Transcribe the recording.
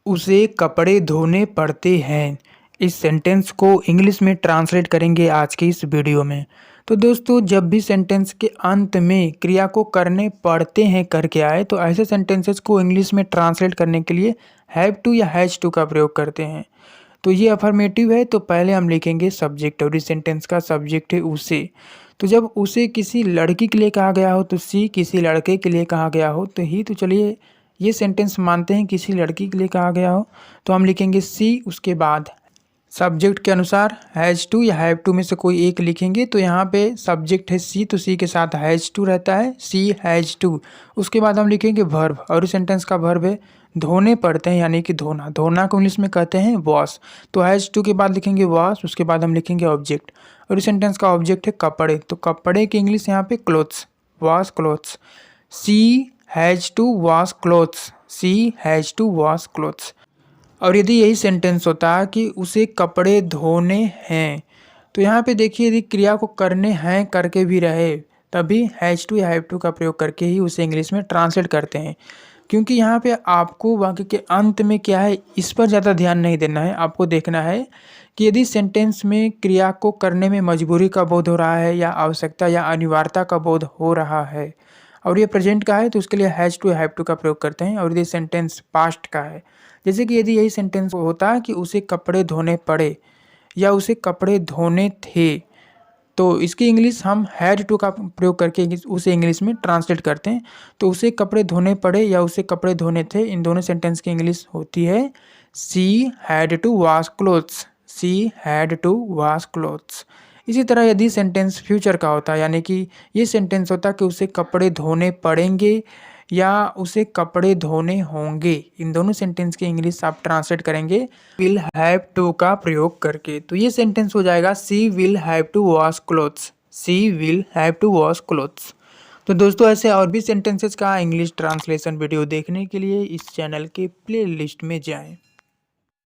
उसे कपड़े धोने पड़ते हैं। इस सेंटेंस को इंग्लिश में ट्रांसलेट करेंगे आज की इस वीडियो में। तो दोस्तों, जब भी सेंटेंस के अंत में क्रिया को करने पड़ते हैं करके आए तो ऐसे सेंटेंसेस को इंग्लिश में ट्रांसलेट करने के लिए हैव टू या हैज टू का प्रयोग करते हैं। तो ये अफर्मेटिव है, तो पहले हम लिखेंगे सब्जेक्ट और इस सेंटेंस का सब्जेक्ट है उसे। तो जब उसे किसी लड़की के लिए कहा गया हो तो सी, किसी लड़के के लिए कहा गया हो तो ही। तो चलिए ये सेंटेंस मानते हैं किसी लड़की के लिए कहा गया हो, तो हम लिखेंगे सी। उसके बाद सब्जेक्ट के अनुसार हैज़ टू या हैव टू में से कोई एक लिखेंगे। तो यहाँ पे सब्जेक्ट है सी, तो सी के साथ हैज़ टू रहता है, सी हैज़ टू। उसके बाद हम लिखेंगे वर्ब और इस सेंटेंस का वर्ब है धोने पड़ते हैं यानी कि धोना। धोना को इंग्लिश में कहते हैं वॉश। तो हैज़ टू के बाद लिखेंगे वॉश, उसके बाद हम लिखेंगे ऑब्जेक्ट और इस सेंटेंस का ऑब्जेक्ट है कपड़े। तो कपड़े की इंग्लिश यहाँ पे clothes, wash clothes. She has to wash clothes, she has to wash clothes. और यदि यही सेंटेंस होता कि उसे कपड़े धोने हैं, तो यहाँ पे देखिए यदि क्रिया को करने हैं करके भी रहे तभी हैज़ टू या हैव टू का प्रयोग करके ही उसे इंग्लिश में ट्रांसलेट करते हैं। क्योंकि यहाँ पे आपको वाक्य के अंत में क्या है इस पर ज़्यादा ध्यान नहीं देना है। आपको देखना है कि यदि सेंटेंस में क्रिया को करने में मजबूरी का बोध हो रहा है या आवश्यकता या अनिवार्यता का बोध हो रहा है और ये प्रेजेंट का है तो उसके लिए हैज़ टू हैव टू का प्रयोग करते हैं। और यदि सेंटेंस पास्ट का है, जैसे कि यदि यही सेंटेंस होता कि उसे कपड़े धोने पड़े या उसे कपड़े धोने थे, तो इसकी इंग्लिश हम हैड टू का प्रयोग करके उसे इंग्लिश में ट्रांसलेट करते हैं। तो उसे कपड़े धोने पड़े या उसे कपड़े धोने थे, इन दोनों सेंटेंस की इंग्लिश होती है she had to wash clothes, she had to wash clothes. इसी तरह यदि सेंटेंस फ्यूचर का होता यानी कि ये सेंटेंस होता कि उसे कपड़े धोने पड़ेंगे या उसे कपड़े धोने होंगे, इन दोनों सेंटेंस की इंग्लिश आप ट्रांसलेट करेंगे विल हैव टू का प्रयोग करके। तो ये सेंटेंस हो जाएगा she will have to wash clothes, she will have to wash clothes. तो दोस्तों, ऐसे और भी सेंटेंसेस का इंग्लिश ट्रांसलेशन वीडियो देखने के लिए इस चैनल के प्लेलिस्ट में जाएं।